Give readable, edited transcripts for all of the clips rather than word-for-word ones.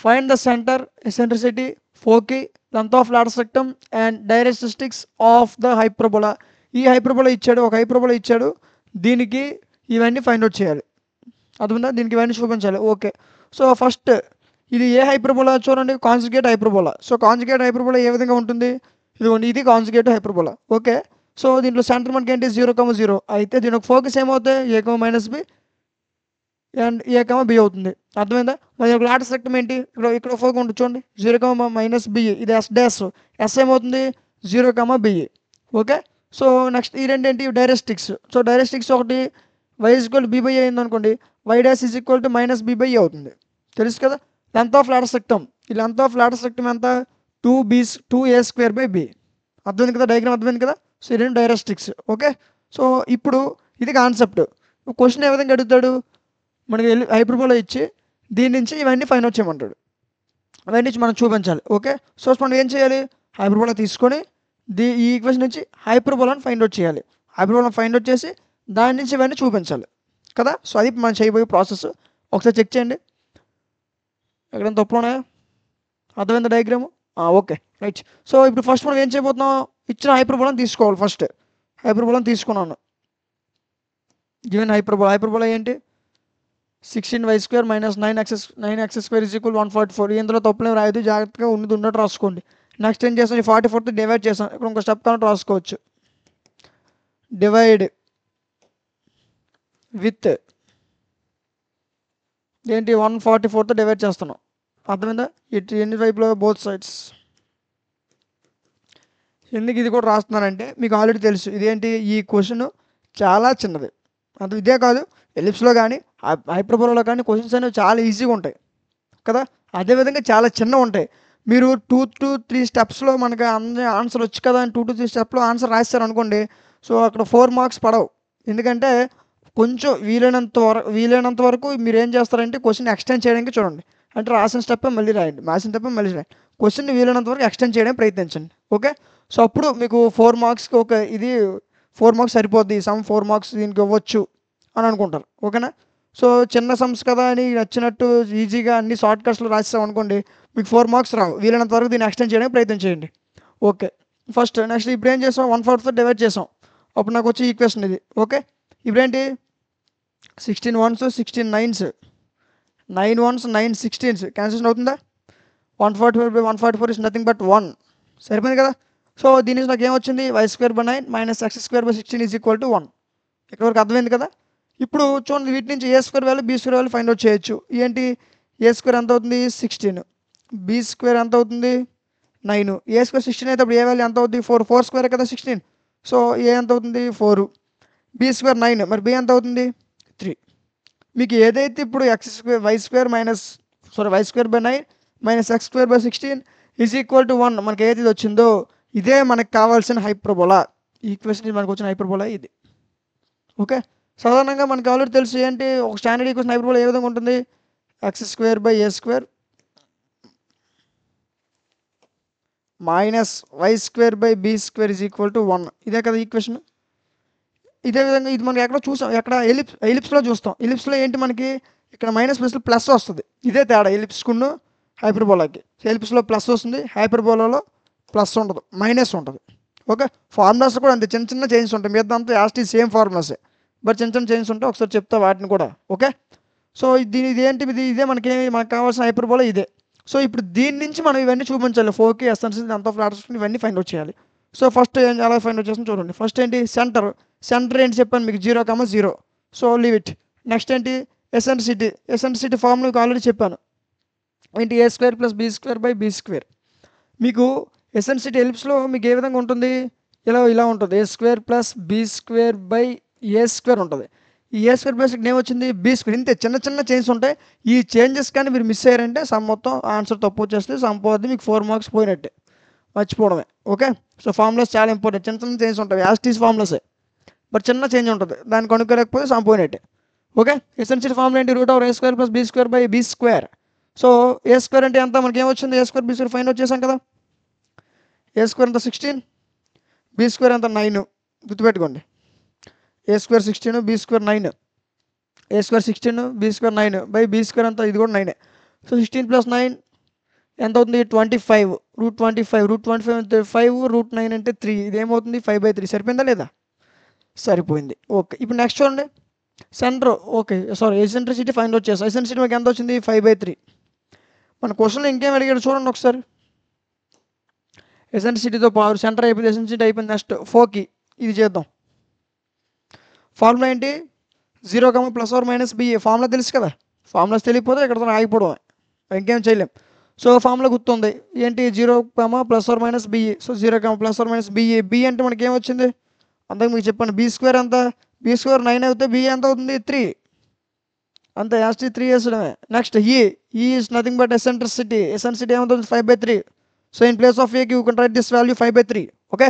Find the centre, eccentricity, foci, length of lateral rectum and directrices of the hyperbola. ఈ hyperbola ఇచ్చాడు, ఒక hyperbola ఇచ్చాడు, దీనికి ఇవన్నీ ఫైండ్ అవుట్ చేయాలి. అర్థమైందా? దీనికి ఇవన్నీ చూపించాలి. ఓకే. సో ఫస్ట్ ఇది ఏ హైపర్బోలా చూడండి, conjugate hyperbola. So conjugate hyperbola ఏ విధంగా ఉంటుంది, ఇదిగోండి ఇది కాంజుగేట్ హైపర్బోలా. ఓకే. సో దీంట్లో సెంటర్ మనకి ఏంటి 0,0 అయితే దీని ఒక ఫోకస్ ఏమవుతాయి a,-b అండ్ a,b అవుతుంది. అర్థమైందా? మరి ఒక లాటరల్ రెక్టమ్ ఏంటి, ఇక్కడ ఫోకస్ ఉంటుంది చూడండి 0,-b, ఇది s డాష్, s ఏమవుతుంది 0,b. ఓకే. సో నెక్స్ట్ ఈ రెండు ఏంటి డైరెక్ట్రిక్స్. సో డైరెక్ట్రిక్స్ ఒకటి y b/a అయింది అనుకోండి, y డాష్ -b/a అవుతుంది. తెలుసు కదా. లెంత్ ఆఫ్ లాటరల్ రెక్టమ్, ఈ లెంత్ ఆఫ్ లాటరల్ రెక్టమ్ ఎంత 2a²/b. అర్థమైంది కదా, డయాగ్రామ్ అర్థమైంది కదా. సో ఈ రెండు డైరెక్ట్రిక్స్. ఓకే. సో ఇప్పుడు ఇది కాన్సెప్ట్. క్వశ్చన్ ఏ విధంగా అడుగుతాడు, మనకి హైపర్బోలా ఇచ్చి దీని నుంచి ఇవన్నీ ఫైండ్ అవుట్ చేయమంటాడు, అవన్నీ మనం చూపించాలి. ఓకే. సో మనం ఏం చేయాలి, హైపర్బోలా తీసుకొని ఈ ఈక్వేషన్ నుంచి హైపర్బోలాని ఫైండ్ అవుట్ చేయాలి. హైపర్బోలాని ఫైండ్ అవుట్ చేసి దాని నుంచి ఇవన్నీ చూపించాలి కదా. సో అది మనం చేయబోయే ప్రాసెస్. ఒకసారి చెక్ చేయండి ఎక్కడైనా తప్పులు ఉన్నాయా. అర్థమైంది డయాగ్రాము. Okay right. సో ఇప్పుడు ఫస్ట్ మనం ఏం చేయబోతున్నాం, ఇచ్చిన హైపర్బోలాని తీసుకోవాలి. ఫస్ట్ హైపర్బోలాని తీసుకున్నాను, గివెన్ హైపర్బోలా ఏంటి 16y² - 9x² = 144. ఇందులో తప్పులేం రాయదు, జాగ్రత్తగా ఉన్నట్టు రాసుకోండి. నెక్స్ట్ ఏం చేస్తాం, ఈ 44తో డివైడ్ చేస్తాం. ఇక్కడ ఇంకో స్టెప్ కావాలంటే రాసుకోవచ్చు, డివైడ్ విత్ ఏంటి 144తో డివైడ్ చేస్తున్నాం. అర్థమైందా, ఇటు ఎన్ని వైపులో బోత్ సైడ్స్. ఎందుకు ఇది కూడా రాస్తున్నానంటే మీకు ఆల్రెడీ తెలుసు ఇదేంటి, ఈ క్వశ్చన్ చాలా చిన్నది. అది ఇదే కాదు, ఎలిప్స్లో కానీ హైపర్బోలాలో కానీ క్వశ్చన్స్ అనేవి చాలా ఈజీగా ఉంటాయి కదా. అదేవిధంగా చాలా చిన్నగా ఉంటాయి. మీరు 2 to 3 స్టెప్స్లో మనకి అన్ని ఆన్సర్ వచ్చు కదా అని 2 to 3 స్టెప్లో ఆన్సర్ రాస్తారు అనుకోండి, సో అక్కడ 4 మార్క్స్ పడవు. ఎందుకంటే కొంచెం వీలైనంత వరకు మీరు ఏం చేస్తారంటే క్వశ్చన్ ఎక్స్టెండ్ చేయడానికి చూడండి. అంటే రాసిన స్టెప్ మళ్ళీ రాయండి, రాసిన స్టెప్ మళ్ళీ రాయండి, క్వశ్చన్ వీలైనంత వరకు ఎక్స్టెండ్ చేయడానికి ప్రయత్నించండి. ఓకే. సో అప్పుడు మీకు 4 మార్క్స్కి ఒక ఇది 4 మార్క్స్ సరిపోద్ది, సమ్ 4 మార్క్స్ దీనికి ఇవ్వచ్చు అని అనుకుంటారు. ఓకేనా. సో చిన్న సమ్స్ కదా అని నచ్చినట్టు ఈజీగా అన్ని షార్ట్ కట్స్లో రాస్తాం అనుకోండి, మీకు 4 మార్క్స్ రావు. వీలైనంత వరకు దీన్ని ఎక్స్టెండ్ చేయడానికి ప్రయత్నం చేయండి. ఓకే. ఫస్ట్ నెక్స్ట్ ఇప్పుడు ఏం చేసాం, 144తో డివైడ్ చేసాం. అప్పుడు నాకు వచ్చి ఈక్వేషన్ ఇది. ఓకే. ఇప్పుడేంటి 16 1s 16 9s, 9 1s 9 16s cancellation అవుతుందా. 144/144 ఇస్ నథింగ్ బట్ 1. సరిపోయింది కదా. సో దీని నుంచి నాకు ఏమొచ్చింది, y²/9 - x²/16 = 1. ఇక్కడ వరకు అర్థమైంది కదా. ఇప్పుడు చూడండి వీటి నుంచి a² value b² value find out చేయొచ్చు. ఏంటి a² ఎంత అవుతుంది 16, b² ఎంత అవుతుంది 9. a² 16 అయితే అప్పుడు a వాల్యూ ఎంత అవుతుంది 4, 4² కదా 16. సో a ఎంత అవుతుంది 4, b² 9, మరి b ఎంత అవుతుంది 3. మీకు ఏదైతే ఇప్పుడు y²/9 - x²/16 = 1 మనకి ఏది వచ్చిందో ఇదే మనకు కావాల్సిన హైపర్బోలా. ఈక్వేషన్ మనకు వచ్చిన హైపర్బోలా ఇది. ఓకే. సాధారణంగా మనకు ఆల్రెడీ తెలుసు ఏంటి, ఒక స్టాండర్డ్ ఈక్వేషన్ హైపర్బోలా ఏ విధంగా ఉంటుంది, x² / a² - y² / b² = 1. ఇదే కదా ఈక్వేషన్. ఇదే విధంగా ఇది మనం ఎక్కడ చూసాం, ఎక్కడ ఎలిప్స్లో చూస్తాం. ఎలిప్స్లో ఏంటి మనకి ఇక్కడ మైనస్ ప్లస్ వస్తుంది. ఇదే తేడా ఎలిప్స్కును హైపర్బోలాకి. ఎలిప్స్లో ప్లస్ వస్తుంది, హైపర్బోలాలో ప్లస్ ఉండదు, మైనస్ ఉంటుంది. ఓకే. ఫార్ములాస్ కూడా అంతే, చిన్న చిన్న చేంజెస్ ఉంటాయి. మీద అంతా యాస్టీ సేమ్ ఫార్ములాసే, బట్ చిన్న చిన్న చేంజెస్ ఉంటాయి. ఒకసారి చెప్తా వాటిని కూడా. ఓకే. సో ఇదేంటి, ఇదే మనకి కావాల్సిన హైపర్బోలా ఇదే. సో ఇప్పుడు దీని నుంచి మనం ఇవన్నీ చూపించాలి, foci, essential, length of lateral rectum ఇవన్నీ ఫైండ్ అవుట్ చేయాలి. సో ఫస్ట్ ఎలా ఫైండ్ అవుట్ చేస్తాం చూడండి. ఫస్ట్ ఏంటి సెంటర్ ఏంటి చెప్పాను మీకు 0,0. So leave it. నెక్స్ట్ ఏంటి ఎసెంట్రిసిటీ ఫార్ములా మీకు ఆల్రెడీ చెప్పాను ఏంటి, a² + b²/b². మీకు ఎసెంట్రిసిటీ ఎలిప్స్లో మీకు ఏ విధంగా ఉంటుంది, ఇలా ఉంటుంది, a² + b²/a² ఉంటుంది. ఈ a² బేసిక్ ఏమొచ్చింది b². ఇంతే చిన్న చిన్న చేంజెస్ ఉంటాయి. ఈ చేంజెస్ కానీ మీరు మిస్ అయ్యారంటే సమ్ మొత్తం ఆన్సర్ తప్పు వచ్చేస్తే సమ్ పోద్ది, మీకు 4 మార్క్స్ పోయినట్టే, మర్చిపోవడమే. ఓకే. సో ఫార్ములాస్ చాలా ఇంపార్టెంట్, చిన్న చిన్న చేంజెస్ ఉంటాయి, యాస్టీస్ ఫార్ములాసే, బట్ చిన్న చేంజ్ ఉంటుంది, దాన్ని కనుక్కోలేకపోతే సమ్ పోయినట్టే. ఓకే. ఎసెన్షియల్ ఫార్ములా ఏంటి, √a² + b²/b². సో a² అంటే ఎంత మనకి ఏమొచ్చింది, a² b² ఫైండ్ అవుట్ చేసాం కదా. a² ఎంత 16, b² ఎంత 9. గుర్తుపెట్టుకోండి, a² 16, b² 9. a² 16, b² 9 by b² అంతా ఇది కూడా 9. సో 16 + 9 ఎంత అవుతుంది 25 5 √9 అంటే 3 ఇదేమవుతుంది 5/3 సరిపోయిందా లేదా సరిపోయింది ఓకే ఇప్పుడు నెక్స్ట్ చూడండి centre okay sorry eccentricity find out చేస్తాం ఎసెంట్రిసిటీ మనకి ఎంత వచ్చింది 5/3 మన క్వశ్చన్లో ఇంకేం అడిగాడు చూడండి ఒకసారి ఎసెంట్రిసిటీతో పవర్ సెంటర్ అయిపోయింది ఎసెంట్రిసిటీ అయిపోయింది నెక్స్ట్ 4కి ఇది చేద్దాం ఫార్ములా ఏంటి 0, ± BA ఫార్ములా తెలుసు కదా ఫార్ములాస్ తెలియకపోతే ఇక్కడ ఆగిపోవడం ఇంకేం చేయలేం సో ఫార్ములా గుర్తుంది ఏంటి 0, ± BA సో 0, ± BA బి అంటే మనకి ఏమొచ్చింది అంతకు మీకు చెప్పండి B² ఎంత B² 9 అయితే B ఎంత అవుతుంది 3 అంతే యాస్టీ 3 వేసడమే నెక్స్ట్ ఈ ఈజ్ నథింగ్ బట్ ఎసెంట్రిసిటీ ఏమవుతుంది 5/3 సో ఇన్ ప్లేస్ ఆఫ్ ఏకి you can write this value 5/3 okay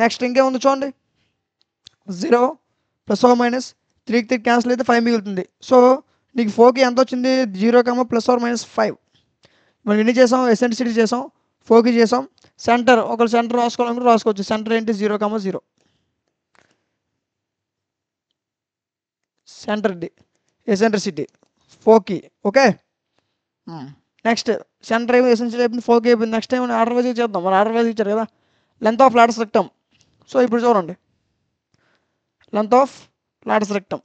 next ఇంకేముంది చూడండి 0 ± 3 క్యాన్సిల్ అయితే 5 మిగులుతుంది సో నీకు 4కి ఎంత వచ్చింది 0, ± 5 మనం ఎన్ని చేసాం ఎసెంట్రిసిటీ చేసాం 4కి చేసాం సెంటర్ ఒకళ్ళు సెంటర్ రాసుకోవాలనుకుంటే రాసుకోవచ్చు సెంటర్ ఏంటి 0, 0 సెంటర్ ఎసెంట్రిసిటీ 4కి ఓకే నెక్స్ట్ సెంటర్ అయిపోయింది ఎసెన్షియల్ అయిపోయింది 4కి అయిపోయింది నెక్స్ట్ టైం ఆర్డర్ వైజ్ చేద్దాం మన ఆర్డర్ వైజ్ ఇచ్చారు కదా length of Lotus rectum so ఇప్పుడు చూడండి length of Lotus rectum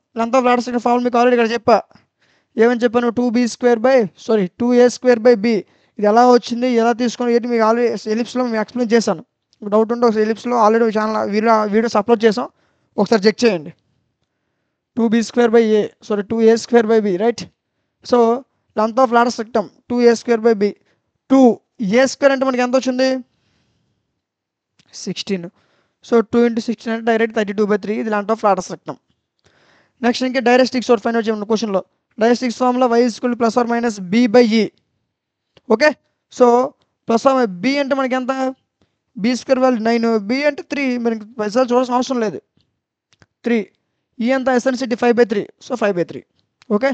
formula మీకు ఆల్రెడీ ఇక్కడ చెప్పా ఏమని చెప్పాను 2A² B ఇది ఎలా వచ్చింది ఎలా తీసుకొని ఏంటి మీకు ఆల్రెడీ ఎలిప్స్లో మేము ఎక్స్ప్లెయిన్ చేశాను డౌట్ ఉంటే ఒకసారి ఎలిప్స్లో ఆల్రెడీ ఛానల్ వీడియోస్ అప్లోడ్ చేసాం ఒకసారి చెక్ చేయండి 2A² B right so length of Lotus rectum 2A² B 2A² అంటే మనకి ఎంత వచ్చింది 16 సో 2 × 16 అంటే డైరెక్ట్ 32/3 ఇది length of Lotus rectum next ఇంకా డైరెక్ట్రిక్స్ ఫైండ్ అవుట్ చేయండి క్వశ్చన్లో directrix formula y ± B/E okay so B అంటే మనకి ఎంత B² వాల్యూ 9 B అంటే 3 మనకి పైసలు చూడాల్సిన అవసరం లేదు 3 ఈ ఎంత ఎసెన్సిటీ 5/3 సో 5/3 ఓకే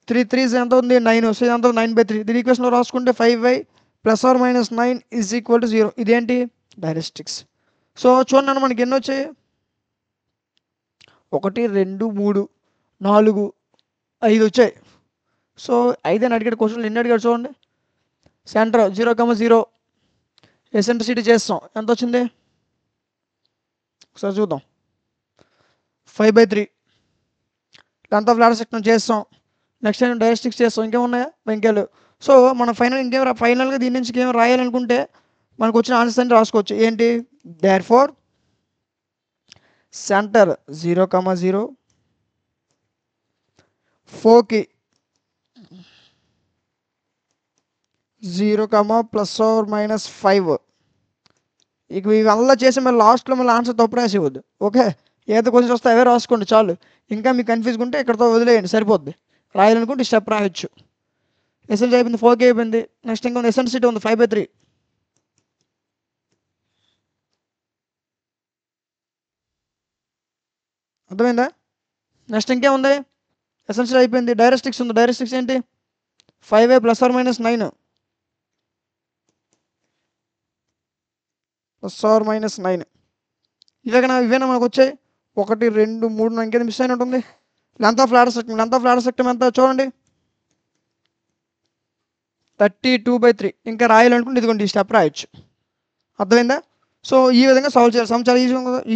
3 ఎంత ఉంది 9 సో ఎంత 9/3 దీని ఈక్వేషన్లో రాసుకుంటే 5y ± 9 = 0 ఇదేంటి డైరెక్ట్రిక్స్ సో చూడండి మనకి ఎన్ని వచ్చాయి 1 2 3 4 5 వచ్చాయి సో 5 అని అడిగాడు క్వశ్చన్లు ఎన్ని అడిగాడు చూడండి సెంటర్ 0, 0 ఎసెంట్రిసిటీ చేస్తాం ఎంత వచ్చింది ఒకసారి చూద్దాం 5/3 లెంత్ ఆఫ్ లాటస్ రెక్టమ్ చేస్తాం నెక్స్ట్ టైం డైరెక్ట్రిక్స్ చేస్తాం ఇంకేమున్నాయా ఇంకేలు సో మనం ఫైనల్గా దీని నుంచి ఇంకేం రాయాలనుకుంటే మనకు వచ్చిన ఆన్సర్స్ అన్ని రాసుకోవచ్చు ఏంటి దేర్ఫోర్ సెంటర్ 0, 0 4కి 0, ±5 ఇక ఇవల్ల చేసి మళ్ళీ లాస్ట్లో మళ్ళీ ఆన్సర్ తప్పు రాసేవద్దు ఓకే ఏదో కొంచెం వస్తే అవే రాసుకోండి చాలు ఇంకా మీకు కన్ఫ్యూజ్గా ఉంటే ఇక్కడతో వదిలేయండి సరిపోద్ది రాయాలనుకుంటే స్టెప్ రాయొచ్చు ఎసెన్షియల్ అయిపోయింది 4కి అయిపోయింది నెక్స్ట్ ఇంకా ఎసెన్సిటీ ఉంది 5/3 అర్థమైందా నెక్స్ట్ ఇంకేముంది ఎసెన్షియల్ అయిపోయింది డైరెక్ట్రిక్స్ ఉంది డైరెక్ట్రిక్స్ ఏంటి 5a ± 9 ±9 ఇవేనా మనకు వచ్చాయి 1 2 3 ఇంకేది మిస్ అయినట్టు ఉంది లెంత్ ఆఫ్ లాటస్ రెక్టమ్ ఎంత చూడండి 32/3 ఇంకా రాయాలనుకుంటే ఇదిగోండి ఈ స్టెప్ రాయొచ్చు అర్థమైందా సో ఈ విధంగా సాల్వ్ చేయాలి సమ్ చాలా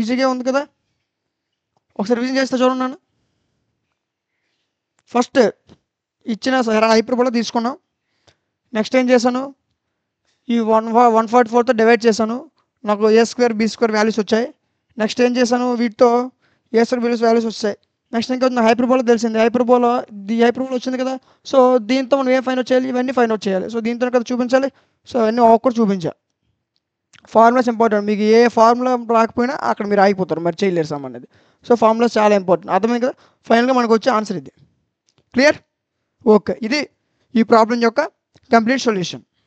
ఈజీగా ఉంది కదా ఒకసారి రివిజన్ చేస్తే చూడండి నన్ను ఫస్ట్ ఇచ్చిన హైపర్బోలా తీసుకున్నాం నెక్స్ట్ ఏం చేశాను ఈ 144తో డివైడ్ చేశాను నాకు A² B² వాల్యూస్ వచ్చాయి నెక్స్ట్ ఏం చేశాను వీటితో A² B వాల్యూస్ వచ్చాయి నెక్స్ట్ ఇంకా హైపర్బోలా తెలిసింది హైపర్బోలా వచ్చింది కదా సో దీంతో మనం ఏం ఫైండ్ అవుట్ చేయాలి ఇవన్నీ ఫైండ్ అవుట్ చేయాలి సో దీంతో కదా చూపించాలి సో అవన్నీ ఒక్కటి చూపించా ఫార్ములాస్ ఇంపార్టెంట్ మీకు ఏ ఫార్ములా రాకపోయినా అక్కడ మీరు ఆగిపోతారు మరి చేయలేరు సమ్ అనేది సో ఫార్ములాస్ చాలా ఇంపార్టెంట్ అర్థమైంది కదా ఫైనల్గా మనకు వచ్చే ఆన్సర్ ఇది క్లియర్ ఓకే ఇది ఈ ప్రాబ్లం యొక్క కంప్లీట్ సొల్యూషన్